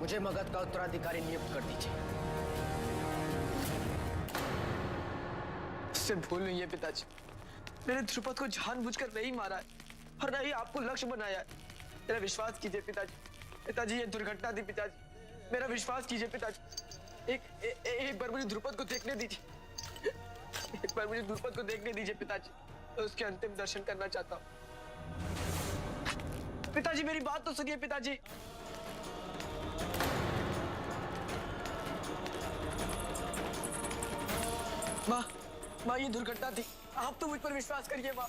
मुझे मगध का उत्तराधिकारी नियुक्त कर दीजिए। उससे भूल नहीं है पिताजी, मैंने ध्रुपद को जानबूझकर नहीं मारा है और न ही आपको लक्ष्य बनाया है। मेरा विश्वास कीजिए पिताजी, पिताजी ये दुर्घटना थी पिताजी, मेरा विश्वास कीजिए पिताजी। एक बार मुझे ध्रुपद को देखने दीजिए, एक बार मुझे ध्रुपद को देखने दीजिए पिताजी, मैं उसके अंतिम दर्शन करना चाहता हूँ। पिताजी मेरी बात तो सुनिए पिताजी। माँ ये दुर्घटना थी, आप तो मुझ पर विश्वास करिए माँ।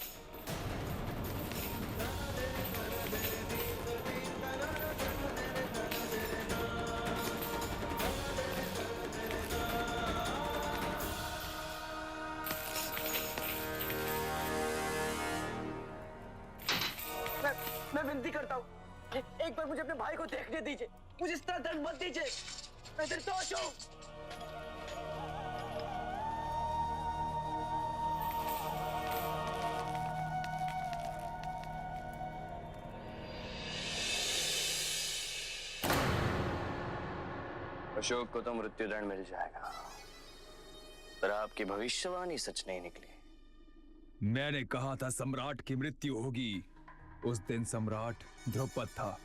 मैं विनती करता हूँ, एक बार मुझे अपने भाई को देखने दीजिए, मुझे इस तरह दर्द मत दीजिए, मैं निर्दोष हूँ। अशोक को तो मृत्युदंड मिल जाएगा, पर आपकी भविष्यवाणी सच नहीं निकली। मैंने कहा था सम्राट की मृत्यु होगी। उस दिन सम्राट ध्रुपद था,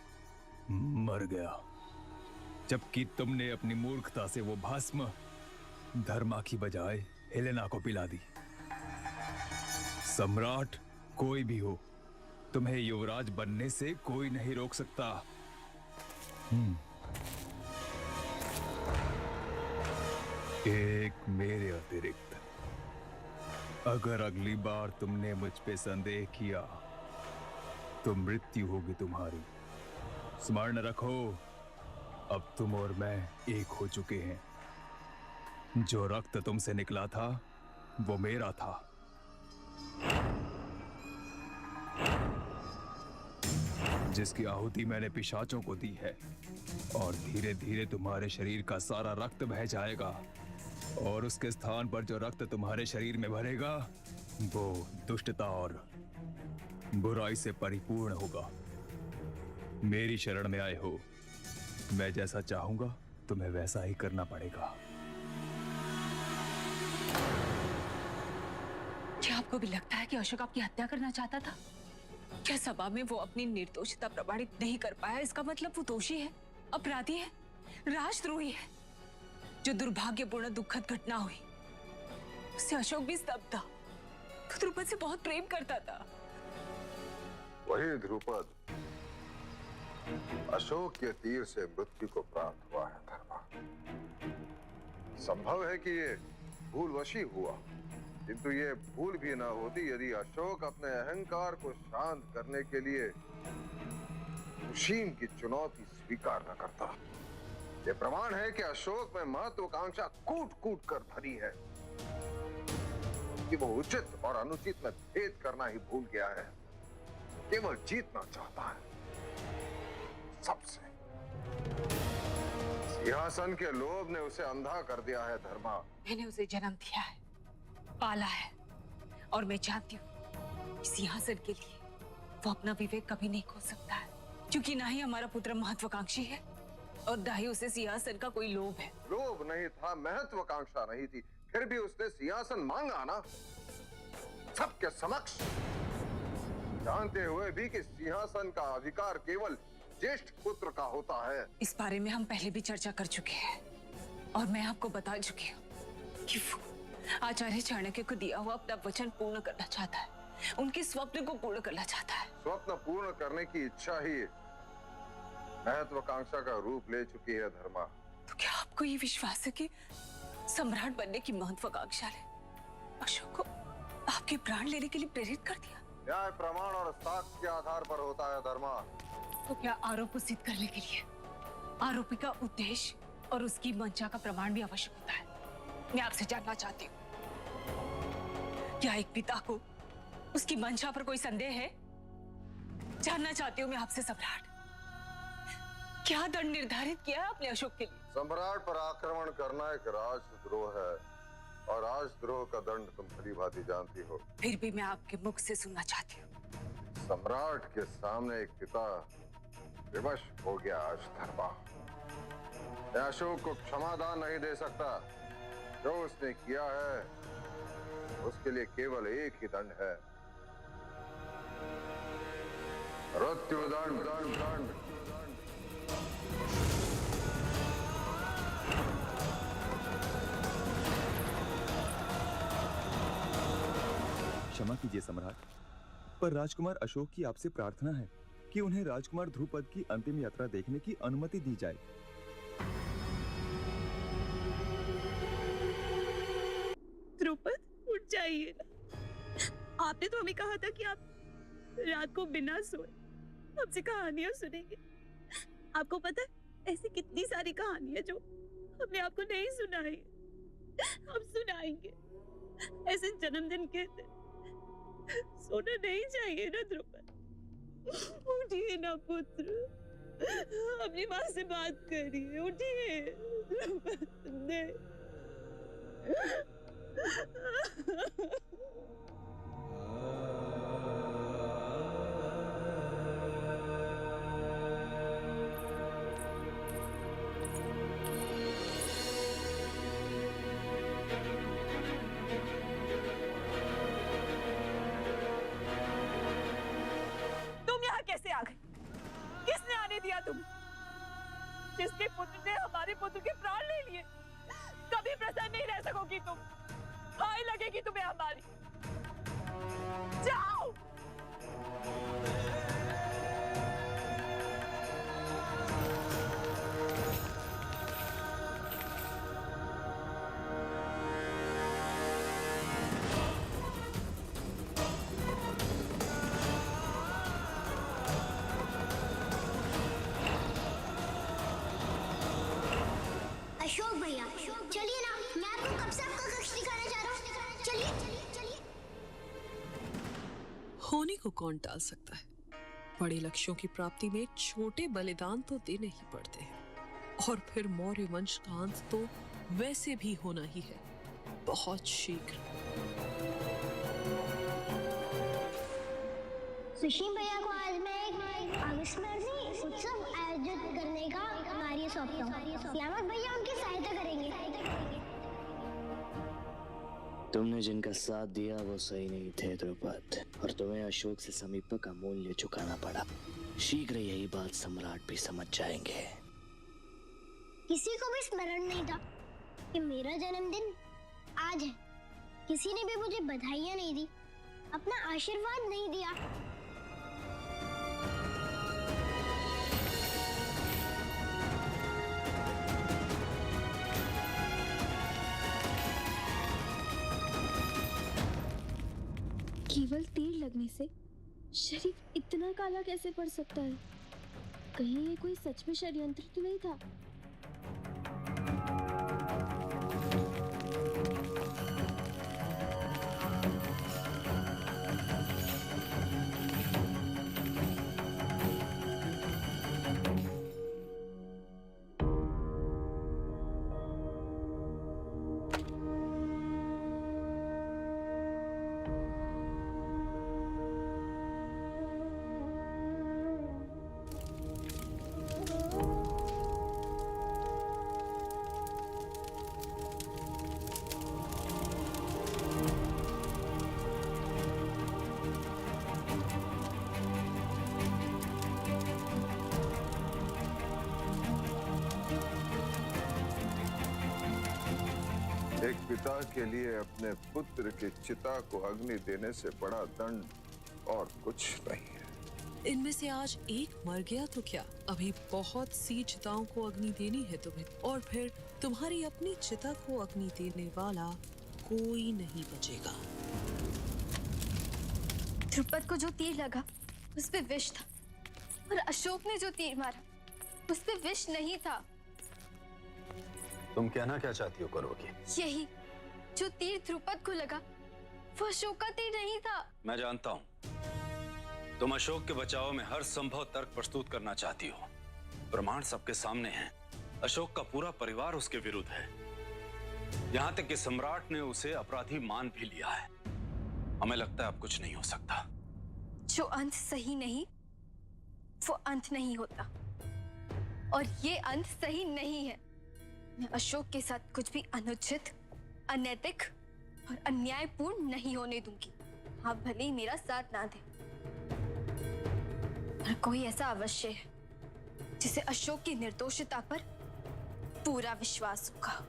मर गया, जबकि तुमने अपनी मूर्खता से वो भस्म धर्मा की बजाय हेलेना को पिला दी। सम्राट कोई भी हो, तुम्हें युवराज बनने से कोई नहीं रोक सकता। एक मेरे अतिरिक्त। अगर अगली बार तुमने मुझ पे संदेह किया तो मृत्यु होगी तुम्हारी। स्मरण रखो, अब तुम और मैं एक हो चुके हैं। जो रक्त तुमसे निकला था वो मेरा था। जिसकी आहुति मैंने पिशाचों को दी है, और धीरे धीरे तुम्हारे शरीर का सारा रक्त बह जाएगा, और उसके स्थान पर जो रक्त तुम्हारे शरीर में भरेगा वो दुष्टता और बुराई से परिपूर्ण होगा। मेरी शरण में आए हो, मैं जैसा चाहूंगा तुम्हें वैसा ही करना पड़ेगा। क्या आपको भी लगता है कि अशोक आपकी हत्या करना चाहता था? क्या सभा में वो अपनी निर्दोषता प्रमाणित नहीं कर पाया, इसका मतलब वो दोषी है, अपराधी है, राष्ट्रद्रोही है? जो दुर्भाग्यपूर्ण दुखद घटना हुई, उससे अशोक भी स्तब्ध था। वो ध्रुपद से बहुत प्रेम करता था। वही ध्रुपद अशोक के तीर से मृत्यु को प्राप्त हुआ है धर्मा। संभव है कि ये भूलवशी हुआ, किंतु ये भूल भी ना होती यदि अशोक अपने अहंकार को शांत करने के लिए उशीम की चुनौती स्वीकार न करता। ये प्रमाण है कि अशोक में महत्वाकांक्षा कूट कूट कर भरी है, कि वो उचित और अनुचित में भेद करना ही भूल गया है, केवल जीतना चाहता है सबसे। सिंहासन के लोभ ने उसे अंधा कर दिया है धर्मा। मैंने उसे जन्म दिया है, पाला है, और मैं जानती हूँ सिंहासन के लिए वो अपना विवेक कभी नहीं खो सकता है, क्योंकि ना ही हमारा पुत्र महत्वाकांक्षी है और ना ही उसे सिंहासन का कोई लोभ है। लोभ नहीं था, महत्वाकांक्षा नहीं थी, फिर भी उसने सिंहासन मांगा ना, सबके समक्ष, जानते हुए भी कि सिंहासन का अधिकार केवल ज्येष्ठ पुत्र का होता है। इस बारे में हम पहले भी चर्चा कर चुके हैं और मैं आपको बता चुकी हूँ कि वो आचार्य चाणक्य को दिया हुआ अपना वचन पूर्ण करना चाहता है, उनके स्वप्न को पूर्ण करना चाहता है। स्वप्न पूर्ण करने की इच्छा ही महत्वाकांक्षा का रूप ले चुकी है धर्मा। तो क्या आपको ये विश्वास है कि सम्राट बनने की महत्वाकांक्षा ने अशोक को आपके प्राण लेने के लिए प्रेरित कर दिया? न्याय प्रमाण और साक्ष्य के आधार पर होता है धर्मा। तो क्या आरोप को सिद्ध करने के लिए आरोपी का उद्देश्य और उसकी मंशा का प्रमाण भी आवश्यक होता है? मैं आपसे जानना चाहती हूँ, क्या एक पिता को उसकी मंशा पर कोई संदेह है? जानना चाहती हूँ मैं आपसे सम्राट, क्या दंड निर्धारित किया है आपने अशोक के लिए? सम्राट पर आक्रमण करना एक राजद्रोह है, और राजद्रोह का दंड तुम भली भांति जानती हो। फिर भी मैं आपके मुख से सुनना चाहती हूँ। सम्राट के सामने एक पिता विवश हो गया आज धर्मा। मैं अशोक को क्षमादान नहीं दे सकता। जो उसने किया है उसके लिए केवल एक ही दंड है, मृत्युदंड। क्षमा कीजिए सम्राट, पर राजकुमार अशोक की आपसे प्रार्थना है कि उन्हें राजकुमार ध्रुपद की अंतिम यात्रा देखने की अनुमति दी जाए। ध्रुपद उठ जाइए ना। आपने तो हमें कहा था कि आप रात को बिना सोए हमसे कहानियां सुनेंगे। आपको पता है ऐसी कितनी सारी कहानियां जो हमने आपको नहीं सुनाई, हम सुनाएंगे। ऐसे जन्मदिन के दिन सोना नहीं चाहिए ना ध्रुपद। उठिए ना पुत्र, अपनी माँ से बात करिए, उठिए ध्रुपद। तुम यहाँ कैसे आ गए? किसने आने दिया तुम्हें? जिसके पुत्र ने हमारे पुत्र के प्राण ले लिए, कभी प्रसन्न नहीं रह सकोगी तुम। हाय लगेगी तुम्हें हमारी। जाओ। अशोक भैया चलिए ना, मैं आपको कब से आपका कक्ष दिखाना चाह रहा हूँ। चलिए। होने को कौन टाल सकता है? बड़े लक्ष्यों की प्राप्ति में छोटे बलिदान तो देने ही पड़ते हैं। और फिर मौर्य वंश का अंत तो वैसे भी होना ही है, बहुत शीघ्र। सुशील भैया को आज मैं एक अविस्मरणीय उत्सव आयोजित करने का कार्य सौंपता हूँ। सलामत भैया उनकी सहायता करेंगे। तुमने जिनका साथ दिया वो सही नहीं थे द्रुपद, और तुम्हें अशोक से समीप का मूल्य चुकाना पड़ा। शीघ्र यही बात सम्राट भी समझ जाएंगे। किसी को भी स्मरण नहीं था कि मेरा जन्मदिन आज है। किसी ने भी मुझे बधाइयाँ नहीं दी, अपना आशीर्वाद नहीं दिया। केवल तीर लगने से शरीर इतना काला कैसे पड़ सकता है? कहीं ये कोई सच में षड्यंत्र तो नहीं था? एक पिता के लिए अपने पुत्र की चिता को अग्नि देने से बड़ा दंड और कुछ नहीं है। इनमें से आज एक मर गया तो क्या, अभी बहुत सी चिताओं को अग्नि देनी है तुम्हें, और फिर तुम्हारी अपनी चिता को अग्नि देने वाला कोई नहीं बचेगा। ध्रुपद को जो तीर लगा उस पे विष था, और अशोक ने जो तीर मारा उस पे विष नहीं था। तुम कहना क्या चाहती हो करोगे? यही जो तीर ध्रुपद को लगा वो अशोक का तीर नहीं था। मैं जानता हूं तुम अशोक के बचाव में हर संभव तर्क प्रस्तुत करना चाहती हो। प्रमाण सबके सामने हैं। अशोक का पूरा परिवार उसके विरुद्ध है, यहां तक कि सम्राट ने उसे अपराधी मान भी लिया है। हमें लगता है अब कुछ नहीं हो सकता। जो अंत सही नहीं वो अंत नहीं होता, और ये अंत सही नहीं है। मैं अशोक के साथ कुछ भी अनुचित, अनैतिक और अन्यायपूर्ण नहीं होने दूंगी। आप भले ही मेरा साथ ना दें, पर कोई ऐसा अवश्य है जिसे अशोक की निर्दोषता पर पूरा विश्वास होगा।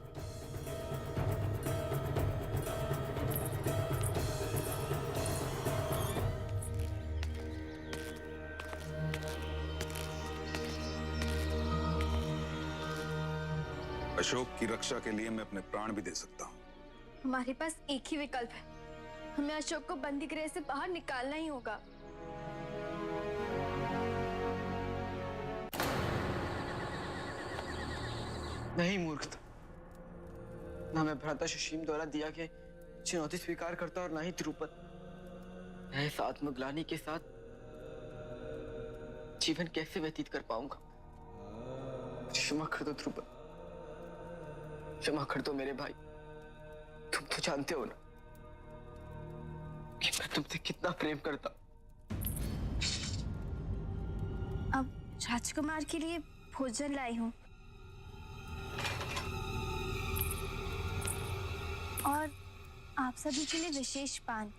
अशोक की रक्षा के लिए मैं अपने प्राण भी दे सकता हूँ। हमारे पास एक ही विकल्प है, हमें अशोक को बंदी गृह से बाहर निकालना ही होगा। नहीं मूर्खता, ना मैं भ्राता सुशीम द्वारा दिया के चुनौती स्वीकार करता और ना ही ध्रुपद। मैं इस आत्मग्लानि के साथ जीवन कैसे व्यतीत कर पाऊंगा? क्षमा कर दो ध्रुपद, क्षमा कर दो मेरे भाई। तुम तो जानते हो ना कि मैं तुमसे कितना प्रेम करता। अब राजकुमार के लिए भोजन लाई हूँ और आप सभी के लिए विशेष पान।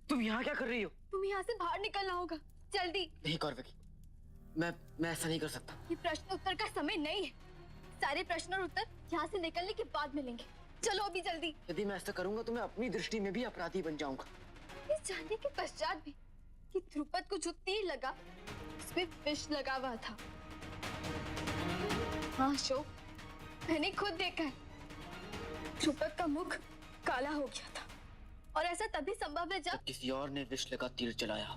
तुम यहाँ क्या कर रही हो? तुम्हें यहाँ से बाहर निकलना होगा, जल्दी। नहीं कौरवकी, मैं ऐसा नहीं कर सकता। ये प्रश्न उत्तर का समय नहीं है। सारे प्रश्न और उत्तर यहाँ से निकलने के बाद मिलेंगे। चलो अभी जल्दी। यदि मैं ऐसा करूंगा तो मैं अपनी दृष्टि में भी अपराधी बन जाऊंगा। इस जानने के पश्चात भी कि ध्रुपद को जो तीर लगा उसमें विष लगा हुआ था। हाँ अशोक, मैंने खुद देखा है। ध्रुपद का मुख काला हो गया था और ऐसा तभी संभव है जब किसी और ने विष लगा तीर चलाया,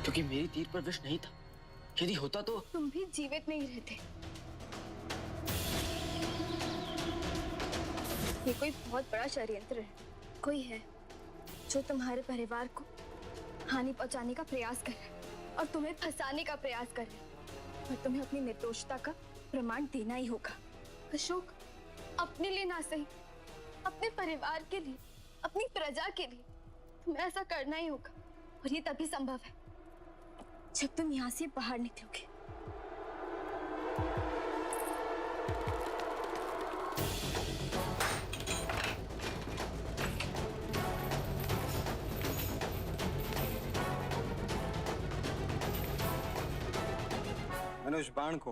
क्योंकि मेरी तीर पर विष नहीं था। यदि होता तो तुम भी जीवित नहीं रहते। ये कोई बहुत बड़ा षड्यंत्र है। कोई है जो तुम्हारे परिवार को हानि पहुंचाने का प्रयास कर रहा है और तुम्हें फंसाने का प्रयास कर रहा है, और तुम्हें अपनी निर्दोषता का प्रमाण देना ही होगा। अशोक, अपने लिए ना सही, अपने परिवार के लिए, अपनी प्रजा के लिए तुम्हें ऐसा करना ही होगा। और ये तभी संभव है जब तुम यहाँ से बाहर निकलोगे। मैंने उस बाण को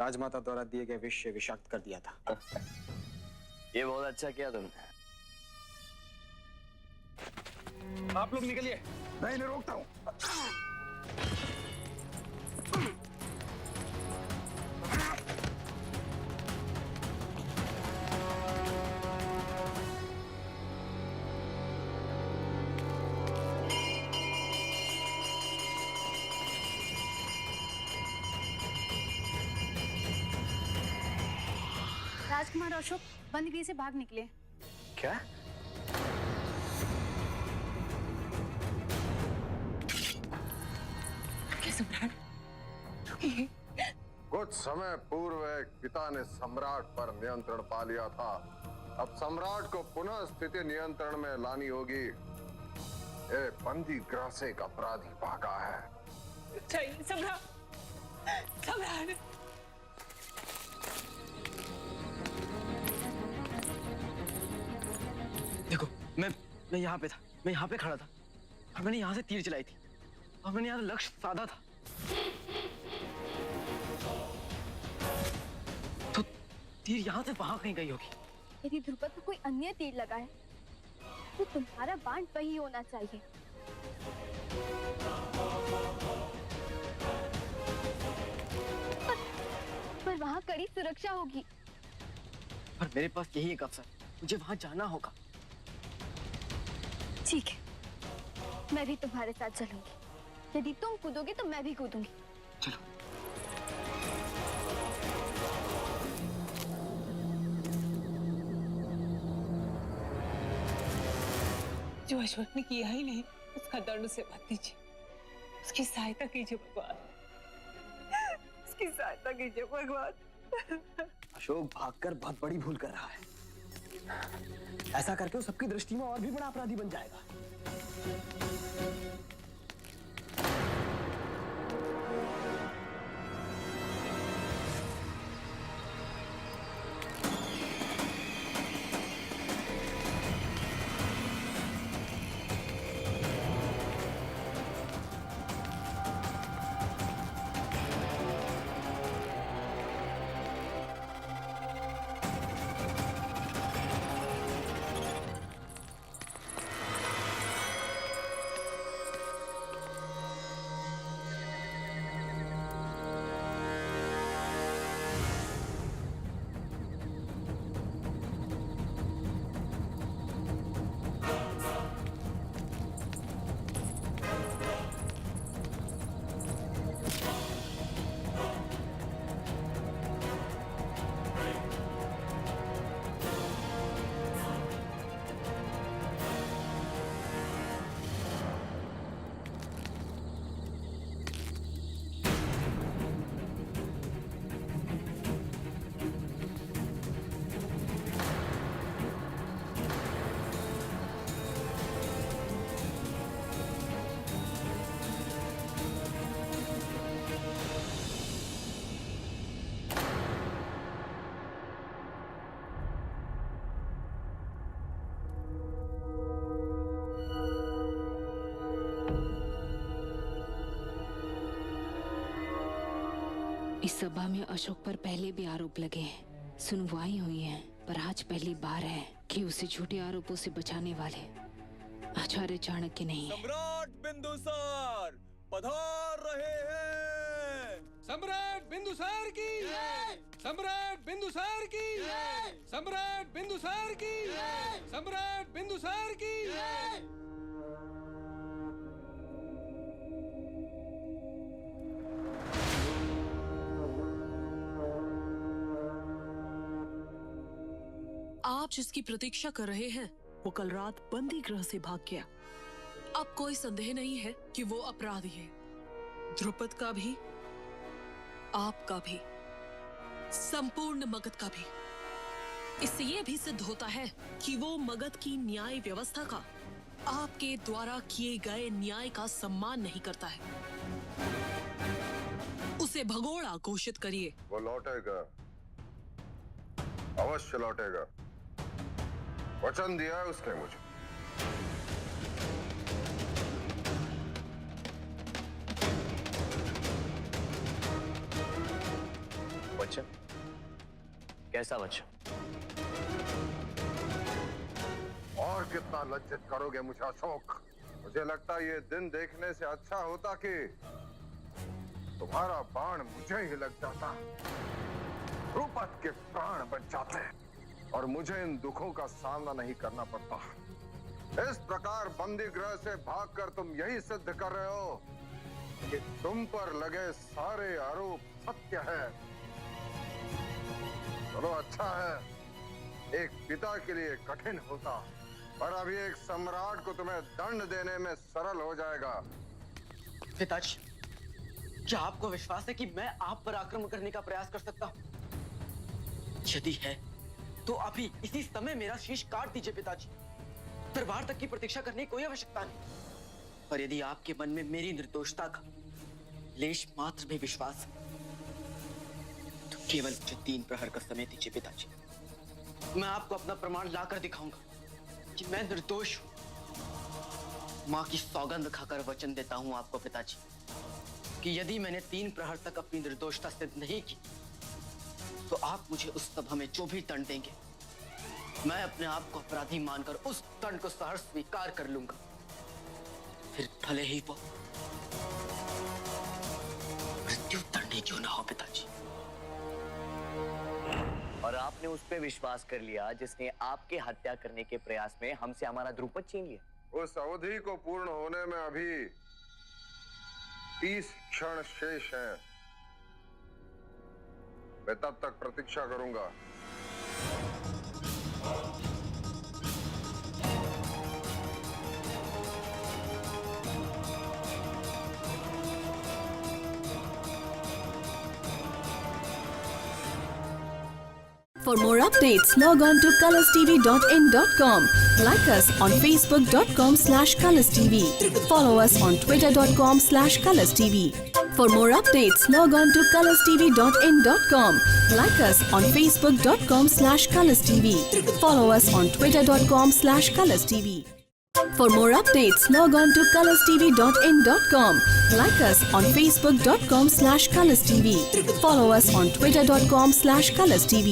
राजमाता द्वारा दिए गए विष से विषाक्त कर दिया था। ये बहुत अच्छा किया तुमने। आप लोग निकलिए, मैं इन्हें रोकता हूँ। राजकुमार और अशोक बंदगी से भाग निकले। क्या? कुछ समय पूर्व एक पिता ने सम्राट पर नियंत्रण पा लिया था। अब सम्राट को पुनः स्थिति नियंत्रण में लानी होगी। ये बंदी गृह से एक अपराधी भागा है। चाहिए सम्राट, सम्राट। देखो, मैं यहाँ पे था, मैं यहाँ पे खड़ा था और मैंने यहाँ से तीर चलाई थी और मैंने यहाँ लक्ष्य साधा था। तो तीर यहाँ से वहां कहीं गई होगी। यदि ध्रुपद को कोई अन्य तीर लगा है तो तुम्हारा बाण वही होना चाहिए। पर वहां कड़ी सुरक्षा होगी। पर मेरे पास यही एक अवसर है, मुझे वहां जाना होगा। ठीक है, मैं भी तुम्हारे साथ चलूंगी। यदि तुम कूदोगे तो मैं भी कूदूंगी। चलो। जो अशोक ने किया ही नहीं, उसका दर्द उसे मत दीजिए। उसकी सहायता कीजिए भगवान, उसकी सहायता कीजिए भगवान। अशोक भागकर बहुत बड़ी भूल कर रहा है। ऐसा करके वो सबकी दृष्टि में और भी बड़ा अपराधी बन जाएगा। इस सभा में अशोक पर पहले भी आरोप लगे हैं, सुनवाई हुई है, पर आज पहली बार है कि उसे झूठे आरोपों से बचाने वाले आचार्य चाणक्य नहीं है। सम्राट बिंदुसार पधार रहे हैं। सम्राट बिंदुसार की सम्राट बिंदुसार की सम्राट बिंदुसार की सम्राट बिंदुसार की। आप जिसकी प्रतीक्षा कर रहे हैं वो कल रात बंदी गृह से भाग गया। अब कोई संदेह नहीं है कि वो अपराधी है। द्रुपद का भी, आपका भी, संपूर्ण मगध का भी। इससे ये भी सिद्ध होता है कि वो मगध की न्याय व्यवस्था का, आपके द्वारा किए गए न्याय का सम्मान नहीं करता है। उसे भगोड़ा घोषित करिए। वो लौटेगा, अवश्य लौटेगा। वचन दिया है उसने मुझे। वचन? कैसा वचन? और कितना लज्जित करोगे मुझे अशोक? मुझे लगता है ये दिन देखने से अच्छा होता कि तुम्हारा बाण मुझे ही लग जाता, द्रुपद के प्राण बच जाते और मुझे इन दुखों का सामना नहीं करना पड़ता। इस प्रकार बंदी गृह से भागकर तुम यही सिद्ध कर रहे हो कि तुम पर लगे सारे आरोप सत्य है। चलो अच्छा है, एक पिता के लिए कठिन होता, पर अभी एक सम्राट को तुम्हें दंड देने में सरल हो जाएगा। पिताजी, क्या आपको विश्वास है कि मैं आप पर आक्रमण करने का प्रयास कर सकता हूं? यदि है तो अभी इसी समय मेरा शीश काट दीजिए पिताजी। दरबार तक की प्रतीक्षा करने की कोई आवश्यकता नहीं। पर यदि आपके मन में मेरी निर्दोषता का लेश मात्र भी विश्वास है तो केवल मुझे 3 प्रहर का समय दीजिए पिताजी। मैं आपको अपना प्रमाण लाकर दिखाऊंगा कि मैं निर्दोष हूं। मां की सौगंध खाकर वचन देता हूं आपको पिताजी कि यदि मैंने 3 प्रहर तक अपनी निर्दोषता सिद्ध नहीं की तो आप मुझे उस सभा में जो भी दंड देंगे मैं अपने आप को अपराधी मानकर उस दंड को सहर्ष स्वीकार कर लूंगा। फिर भले ही वो मृत्यु दंड ही क्यों ना हो पिताजी। और आपने उस पर विश्वास कर लिया जिसने आपके हत्या करने के प्रयास में हमसे हमारा ध्रुपद छीन लिया। उस अवधि को पूर्ण होने में अभी 30 क्षण शेष हैं। मैं तब तक प्रतीक्षा करूंगा। For more updates, log on to colorstv.in.com. Like us on facebook.com/colorstv. Follow us on twitter.com/colorstv. For more updates, log on to colorstv.in.com. Like us on facebook.com/colorstv. Follow us on twitter.com/colorstv. For more updates, log on to colorstv.in.com. Like us on facebook.com/colorstv. Follow us on twitter.com/colorstv.